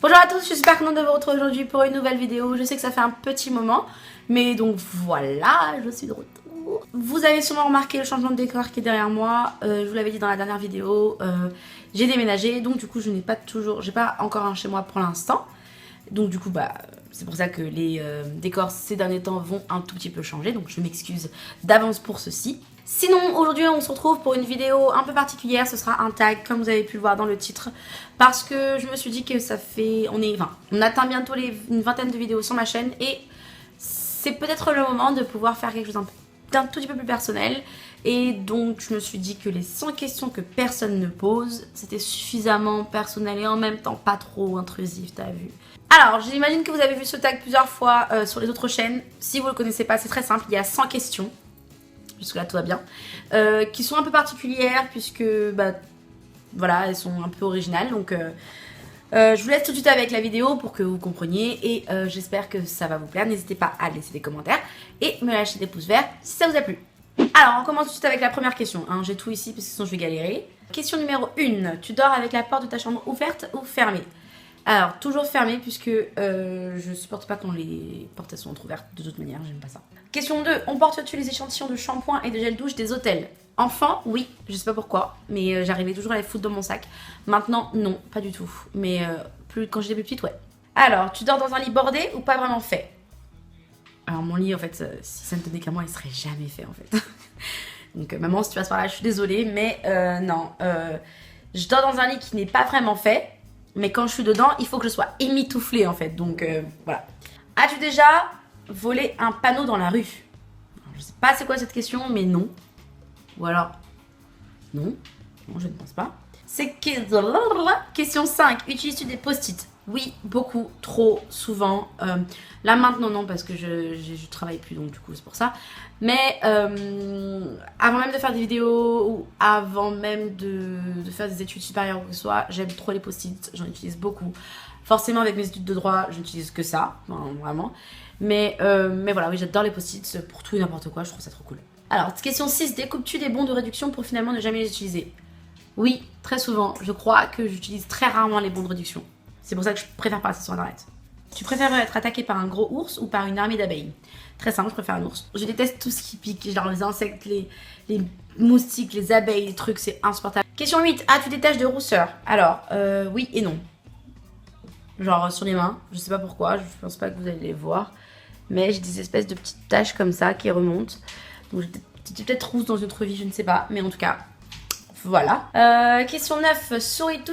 Bonjour à tous, je suis super contente de vous retrouver aujourd'hui pour une nouvelle vidéo. Je sais que ça fait un petit moment, mais donc voilà, je suis de retour. Vous avez sûrement remarqué le changement de décor qui est derrière moi. Je vous l'avais dit dans la dernière vidéo, j'ai déménagé, donc du coup j'ai pas encore un chez moi pour l'instant. Donc du coup c'est pour ça que les décors ces derniers temps vont un tout petit peu changer, donc je m'excuse d'avance pour ceci. Sinon, aujourd'hui, on se retrouve pour une vidéo un peu particulière. Ce sera un tag, comme vous avez pu le voir dans le titre. Parce que je me suis dit que ça fait... On atteint bientôt une vingtaine de vidéos sur ma chaîne. Et c'est peut-être le moment de pouvoir faire quelque chose d'un tout petit peu plus personnel. Et donc, je me suis dit que les 100 questions que personne ne pose, c'était suffisamment personnel et en même temps pas trop intrusif, t'as vu. Alors, j'imagine que vous avez vu ce tag plusieurs fois sur les autres chaînes. Si vous ne le connaissez pas, c'est très simple. Il y a 100 questions. Jusque là tout va bien, qui sont un peu particulières puisque voilà, elles sont un peu originales, donc je vous laisse tout de suite avec la vidéo pour que vous compreniez et j'espère que ça va vous plaire. N'hésitez pas à laisser des commentaires et me lâcher des pouces verts si ça vous a plu. Alors on commence tout de suite avec la première question, hein. J'ai tout ici parce que sinon je vais galérer. Question numéro 1, tu dors avec la porte de ta chambre ouverte ou fermée? Alors, toujours fermée puisque je supporte pas quand les portes sont entrouvertes. De toute manière, j'aime pas ça. Question 2. On porte-tu les échantillons de shampoing et de gel douche des hôtels? Enfant, oui. Je sais pas pourquoi, mais j'arrivais toujours à les foutre dans mon sac. Maintenant, non, pas du tout. Mais quand j'étais plus petite, ouais. Alors, tu dors dans un lit bordé ou pas vraiment fait? Alors, mon lit, en fait, si ça ne tenait qu'à moi, il serait jamais fait, en fait. Donc, maman, si tu passes par là, je suis désolée, mais non. Je dors dans un lit qui n'est pas vraiment fait. Mais quand je suis dedans, il faut que je sois émitouflée en fait. Donc voilà. As-tu déjà volé un panneau dans la rue? Alors, je sais pas c'est quoi cette question, mais non. Ou alors... Non, je ne pense pas. C'est question 5. Utilises-tu des post-it? Oui, beaucoup, trop, souvent. Là maintenant non parce que je travaille plus donc du coup c'est pour ça. Mais avant même de faire des vidéos ou avant même de faire des études supérieures ou que ce soit, j'aime trop les post-it, j'en utilise beaucoup. Forcément avec mes études de droit, je n'utilise que ça, enfin, vraiment. Mais voilà, oui j'adore les post-it pour tout et n'importe quoi, je trouve ça trop cool. Alors, question 6, découpes-tu des bons de réduction pour finalement ne jamais les utiliser? Oui, très souvent. Je crois que j'utilise très rarement les bons de réduction. C'est pour ça que je préfère passer sur internet. Tu préfères être attaqué par un gros ours ou par une armée d'abeilles? Très simple, je préfère un ours. Je déteste tout ce qui pique, genre les insectes, les moustiques, les abeilles, les trucs, c'est insupportable. Question 8, as-tu des taches de rousseur? Alors, oui et non. Genre sur les mains, je sais pas pourquoi, je pense pas que vous allez les voir. Mais j'ai des espèces de petites taches comme ça qui remontent. Donc j'étais peut-être rousse dans une autre vie, je ne sais pas. Mais en tout cas, voilà. Question 9, souris-tu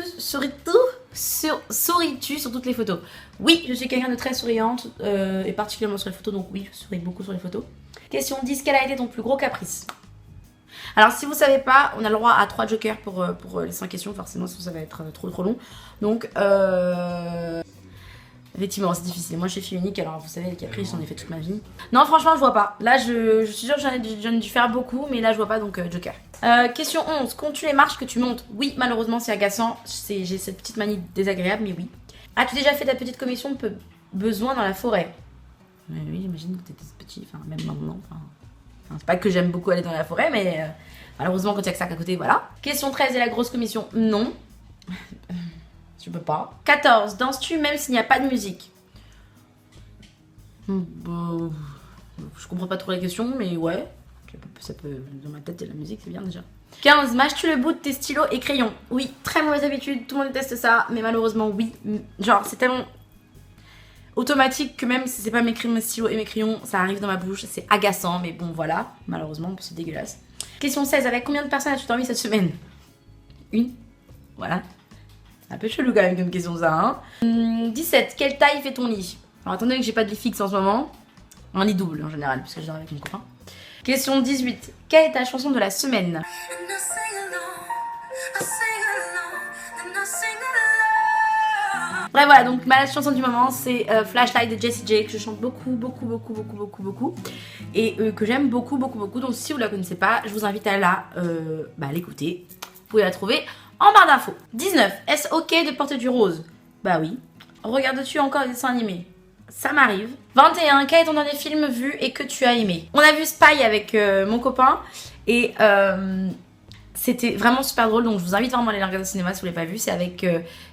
sur toutes les photos? Oui, je suis quelqu'un de très souriante et particulièrement sur les photos, donc oui, je souris beaucoup sur les photos. Question 10, quel a été ton plus gros caprice? Alors si vous savez pas, on a le droit à 3 jokers pour les 5 questions, forcément sinon ça va être trop long. Donc effectivement c'est difficile, moi je suis fille unique alors vous savez les caprices j'en ai fait toute ma vie. Non franchement je vois pas, là je suis sûre que j'en ai dû faire beaucoup mais là je vois pas donc joker. Question 11, comptes-tu les marches que tu montes? Oui malheureusement c'est agaçant, j'ai cette petite manie désagréable mais oui. As-tu déjà fait ta petite commission de besoin dans la forêt? Oui j'imagine que t'étais petit, enfin même maintenant, c'est pas que j'aime beaucoup aller dans la forêt mais malheureusement quand il y a que ça à côté voilà. Question 13 et la grosse commission? Non. Je peux pas. 14. Danses-tu même s'il n'y a pas de musique? Je comprends pas trop la question, mais ouais. Ça peut, dans ma tête, il y a de la musique, c'est bien déjà. 15. Mâches-tu le bout de tes stylos et crayons? Oui, très mauvaise habitude, tout le monde déteste ça, mais malheureusement, oui. Genre, c'est tellement automatique que même si c'est pas mes stylos et mes crayons, ça arrive dans ma bouche, c'est agaçant, mais bon, voilà. Malheureusement, c'est dégueulasse. Question 16. Avec combien de personnes as-tu dormi cette semaine? Une. Voilà. Un peu chelou quand même comme question ça, hein. 17. Quelle taille fait ton lit? Alors attendez que j'ai pas de lit fixe en ce moment. Un lit double en général, puisque je dors avec mon copain. Question 18. Quelle est ta chanson de la semaine? Bref voilà, donc ma chanson du moment c'est Flashlight de Jessie J que je chante beaucoup et que j'aime beaucoup donc si vous la connaissez pas je vous invite à l'écouter. Vous pouvez la trouver en barre d'infos. 19. Est-ce ok de porter du rose? Bah oui. Regardes-tu encore les dessins animés? Ça m'arrive. 21. Quel est ton dernier film vu et que tu as aimé? On a vu Spy avec mon copain et c'était vraiment super drôle donc je vous invite vraiment à aller le regarder au cinéma si vous l'avez pas vu. C'est avec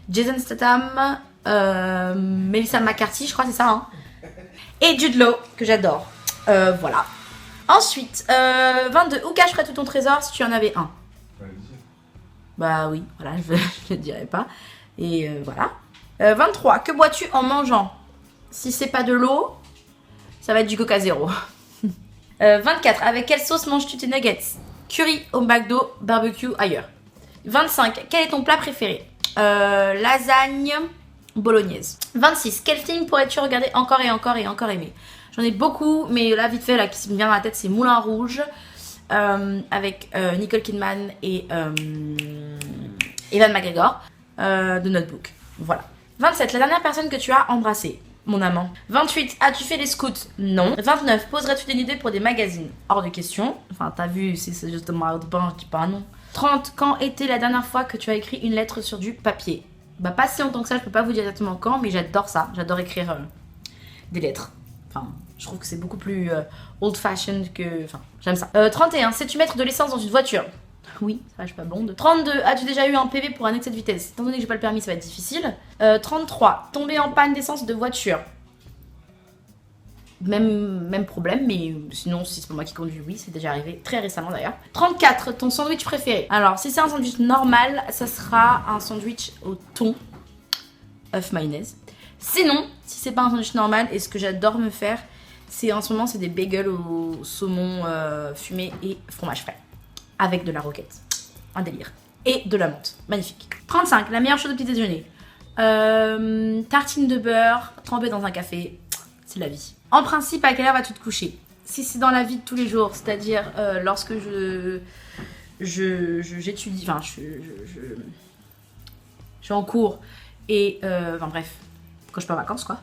Jason Statham Melissa McCarthy, je crois, c'est ça. Hein. Et Jude Law, que j'adore. Voilà. Ensuite, 22. Où cacherais-tu tout ton trésor si tu en avais un? Bah oui, voilà, je ne le dirai pas. Et voilà. 23. Que bois-tu en mangeant? Si c'est pas de l'eau, ça va être du Coca Zéro. 24. Avec quelle sauce manges-tu tes nuggets? Curry au McDo, barbecue ailleurs. 25. Quel est ton plat préféré? Lasagne bolognaise. 26. Quel film pourrais-tu regarder encore et encore et encore aimer? J'en ai beaucoup, mais là, vite fait, là, qui me vient dans la tête, c'est Moulin Rouge, avec Nicole Kidman et Ewan McGregor, de Notebook. Voilà. 27. La dernière personne que tu as embrassée? Mon amant. 28. As-tu fait les scouts? Non. 29. Poserais-tu des idées pour des magazines? Hors de question. Enfin, t'as vu, si c'est justement out je dis pas non. 30. Quand était la dernière fois que tu as écrit une lettre sur du papier? Bah, pas si longtemps que ça, je peux pas vous dire exactement quand, mais j'adore ça. J'adore écrire des lettres. Enfin, je trouve que c'est beaucoup plus old fashioned que. Enfin, j'aime ça. 31. Sais-tu mettre de l'essence dans une voiture? Oui, ça va, je suis pas blonde. 32. As-tu déjà eu un PV pour un excès de vitesse? Étant donné que j'ai pas le permis, ça va être difficile. 33. Tomber en panne d'essence de voiture? Même problème, mais sinon, si c'est pas moi qui conduis, oui, c'est déjà arrivé très récemment d'ailleurs. 34. Ton sandwich préféré? Alors, si c'est un sandwich normal, ça sera un sandwich au thon, œuf mayonnaise. Sinon, si c'est pas un sandwich normal, et ce que j'adore me faire, c'est en ce moment, c'est des bagels au saumon fumé et fromage frais. Avec de la roquette. Un délire. Et de la menthe. Magnifique. 35. La meilleure chose au petit déjeuner. Tartine de beurre trempée dans un café. C'est la vie. En principe, à quelle heure vas-tu te coucher? Si c'est dans la vie de tous les jours, c'est-à-dire lorsque j'étudie, enfin je suis en cours et enfin bref, quand je pars en vacances quoi,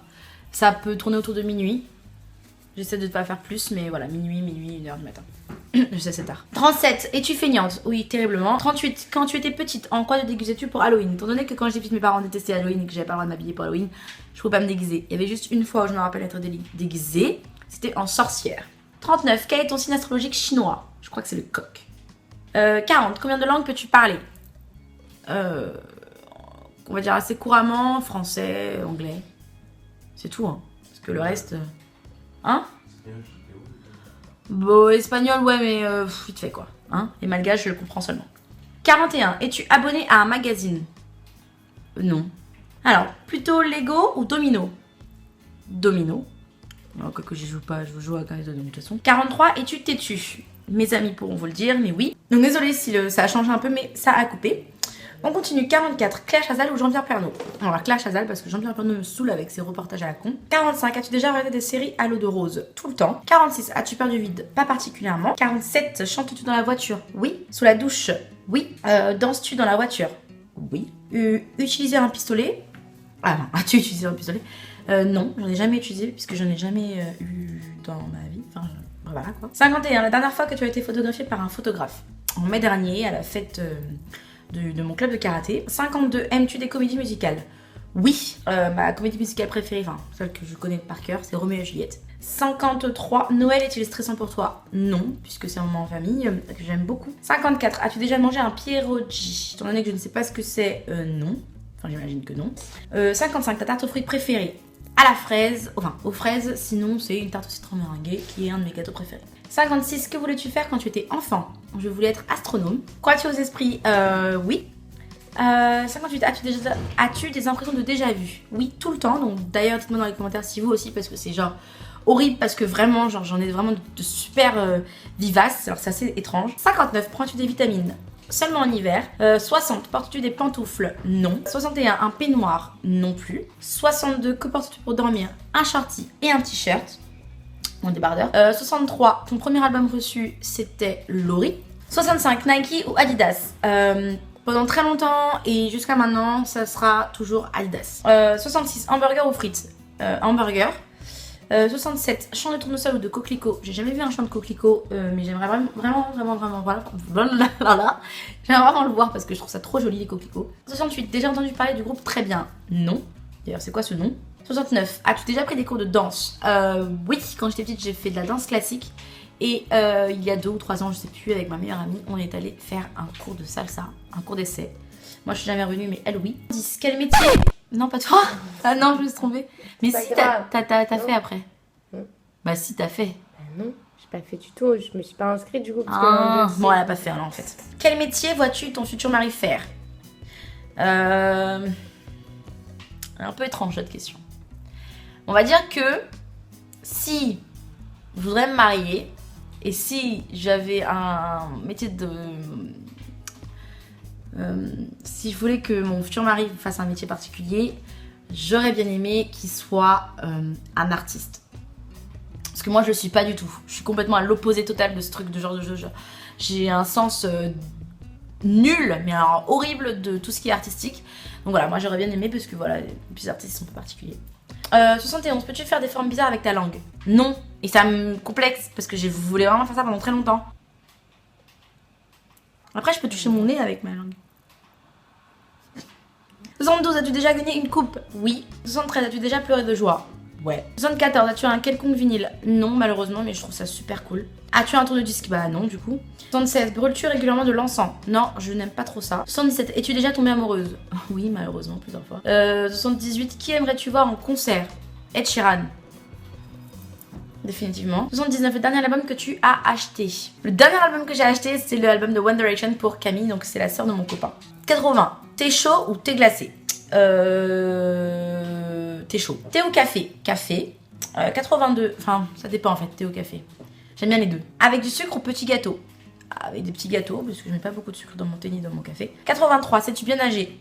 ça peut tourner autour de minuit. J'essaie de ne pas faire plus, mais voilà, minuit, 1h du matin. Je sais, c'est tard. 37. Es-tu feignante? Oui, terriblement. 38. Quand tu étais petite, en quoi te déguisais-tu pour Halloween? Étant donné que quand j'étais petite, mes parents détestaient Halloween et que j'avais pas le droit de m'habiller pour Halloween, je pouvais pas me déguiser. Il y avait juste une fois où je me rappelle être déguisée, c'était en sorcière. 39. Quel est ton signe astrologique chinois? Je crois que c'est le coq. 40. Combien de langues peux-tu parler? On va dire assez couramment, français, anglais. C'est tout, hein. Parce que le reste... Hein? Bon, espagnol, ouais, mais vite fait quoi. Hein? Et malgache, je le comprends seulement. 41. Es-tu abonné à un magazine? Non. Alors, plutôt Lego ou Domino? Domino. Alors, quoique j'y joue pas, je joue à Carré de toute façon. 43. Es-tu têtu? Mes amis pourront vous le dire, mais oui. Donc désolé si ça a changé un peu, mais ça a coupé. On continue. 44. Claire Chazal ou Jean-Pierre Pernaut? Alors Claire Chazal parce que Jean-Pierre Pernaut me saoule avec ses reportages à la con. 45. As-tu déjà regardé des séries à l'eau de rose? Tout le temps. 46. As-tu peur du vide? Pas particulièrement. 47. Chantes-tu dans la voiture? Oui. Sous la douche? Oui. Danses-tu dans la voiture? Oui. Utiliser un pistolet? Ah non. As-tu utilisé un pistolet? Non, j'en ai jamais utilisé puisque j'en ai jamais eu dans ma vie. Enfin, voilà quoi. 51. La dernière fois que tu as été photographiée par un photographe? En mai dernier, à la fête... de mon club de karaté. 52. Aimes-tu des comédies musicales? Oui. Ma comédie musicale préférée, enfin celle que je connais par cœur, c'est Roméo et Juliette. 53. Noël est-il stressant pour toi? Non, puisque c'est un moment en famille que j'aime beaucoup. 54. As-tu déjà mangé un pierogi? Étant donné que je ne sais pas ce que c'est, non. Enfin, j'imagine que non. 55. Ta tarte aux fruits préférée? À la fraise, enfin aux fraises, sinon c'est une tarte au citron meringuée qui est un de mes gâteaux préférés. 56. Que voulais-tu faire quand tu étais enfant? Je voulais être astronome. Crois-tu aux esprits? Oui. 58. As-tu des impressions de déjà vu? Oui, tout le temps. Donc d'ailleurs, dites-moi dans les commentaires si vous aussi, parce que c'est genre horrible, parce que vraiment, genre j'en ai vraiment de super vivaces. Alors c'est assez étrange. 59. Prends-tu des vitamines? Seulement en hiver. 60. Portes-tu des pantoufles? Non. 61. Un peignoir? Non plus. 62. Que portes-tu pour dormir? Un shorty et un t-shirt. Mon débardeur. 63. Ton premier album reçu, c'était Laurie. 65. Nike ou Adidas? Pendant très longtemps et jusqu'à maintenant, ça sera toujours Adidas. 66. Hamburger ou frites? Hamburger. 67. Champ de tournesol ou de coquelicot? J'ai jamais vu un champ de coquelicot, mais j'aimerais vraiment, voilà. J'aimerais vraiment le voir parce que je trouve ça trop joli les coquelicots. 68. Déjà entendu parler du groupe Très Bien? Non. D'ailleurs, c'est quoi ce nom? 69. As-tu déjà pris des cours de danse? Oui, quand j'étais petite, j'ai fait de la danse classique. Et il y a 2 ou 3 ans, je sais plus, avec ma meilleure amie, on est allé faire un cours de salsa, un cours d'essai. Moi, je suis jamais revenue, mais elle, oui. 10. Quel métier Non, pas toi. Ah non, je me suis trompée. Mais Pas si, grave. t'as fait Non. après. Bah si, t'as fait. Bah non, j'ai pas fait du tout. Je me suis pas inscrite du coup. Parce Ah, que bon, elle a pas fait alors en fait. Quel métier vois-tu ton futur mari faire? Un peu étrange cette question. On va dire que si je voudrais me marier et si j'avais un métier de... si je voulais que mon futur mari fasse un métier particulier, j'aurais bien aimé qu'il soit un artiste. Parce que moi je le suis pas du tout. Je suis complètement à l'opposé total de ce truc de genre de jeu. J'ai un sens nul, mais alors horrible de tout ce qui est artistique. Donc voilà, moi j'aurais bien aimé parce que voilà, les artistes sont un peu particuliers. 71, peux-tu faire des formes bizarres avec ta langue? Non. Et ça me complexe parce que je voulais vraiment faire ça pendant très longtemps. Après, je peux toucher mon nez avec ma langue. 72, as-tu déjà gagné une coupe? Oui. 73, as-tu déjà pleuré de joie? Ouais. 74, as-tu un quelconque vinyle? Non, malheureusement, mais je trouve ça super cool. As-tu un tourne-disque? Bah non, du coup. 76, brûles-tu régulièrement de l'encens? Non, je n'aime pas trop ça. 77, es-tu déjà tombée amoureuse? Oui, malheureusement, plusieurs fois. 78, qui aimerais-tu voir en concert? Ed Sheeran. Définitivement. 79, le dernier album que tu as acheté. Le dernier album que j'ai acheté, c'est l'album de One Direction pour Camille, donc c'est la sœur de mon copain. 80, thé chaud ou thé glacé? Thé chaud. Thé ou café? Café. 82, enfin ça dépend en fait, thé ou café. J'aime bien les deux. Avec du sucre ou petit gâteau? Avec des petits gâteaux, parce que je mets pas beaucoup de sucre dans mon thé ni dans mon café. 83, sais-tu bien nager?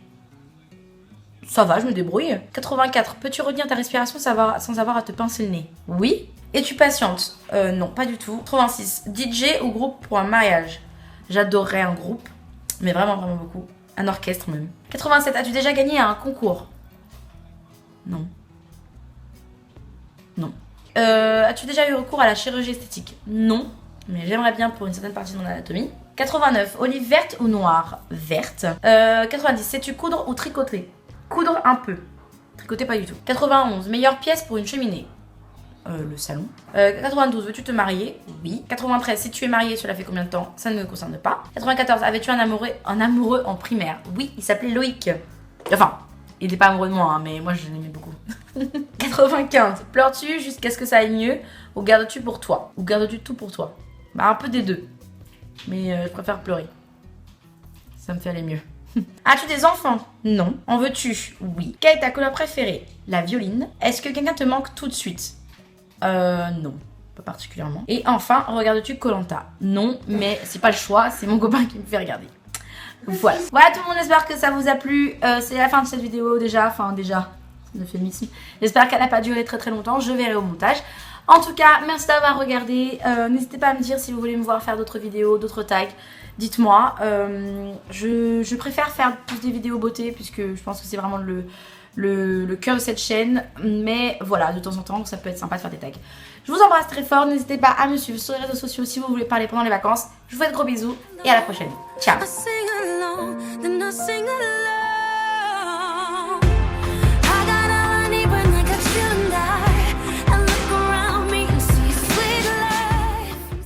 Ça va, je me débrouille. 84, peux-tu retenir ta respiration sans avoir à te pincer le nez? Oui. Es-tu patiente? Non, pas du tout. 86, DJ ou groupe pour un mariage? J'adorerais un groupe, mais vraiment, vraiment beaucoup. Un orchestre même. 87, as-tu déjà gagné à un concours? Non. Non. As-tu déjà eu recours à la chirurgie esthétique? Non, mais j'aimerais bien pour une certaine partie de mon anatomie. 89, olive verte ou noire? Verte. 90, sais-tu coudre ou tricoter? Coudre un peu. Tricoter pas du tout. 91, meilleure pièce pour une cheminée? Le salon. 92, veux-tu te marier? Oui. 93, si tu es marié, cela fait combien de temps? Ça ne me concerne pas. 94, avais-tu un amoureux en primaire? Oui, il s'appelait Loïc. Enfin, il n'était pas amoureux de moi, hein, mais moi je l'aimais beaucoup. 95, pleures-tu jusqu'à ce que ça aille mieux ou gardes-tu pour toi? Ou gardes-tu tout pour toi? Bah un peu des deux. Mais je préfère pleurer. Ça me fait aller mieux. As-tu des enfants? Non. En veux-tu? Oui. Quelle est ta couleur préférée? La violine. Est-ce que quelqu'un te manque tout de suite? Non, pas particulièrement. Et enfin, regardes-tu Koh-Lanta? Non, mais c'est pas le choix, c'est mon copain qui me fait regarder. Voilà. Voilà tout le monde, j'espère que ça vous a plu. C'est la fin de cette vidéo déjà, euphémisme. J'espère qu'elle n'a pas duré très très longtemps, je verrai au montage. En tout cas, merci d'avoir regardé. N'hésitez pas à me dire si vous voulez me voir faire d'autres vidéos, d'autres tags. Dites-moi. Je préfère faire plus des vidéos beauté puisque je pense que c'est vraiment le cœur de cette chaîne, mais voilà, de temps en temps ça peut être sympa de faire des tags. Je vous embrasse très fort, n'hésitez pas à me suivre sur les réseaux sociaux si vous voulez parler pendant les vacances. Je vous fais de gros bisous et à la prochaine. Ciao.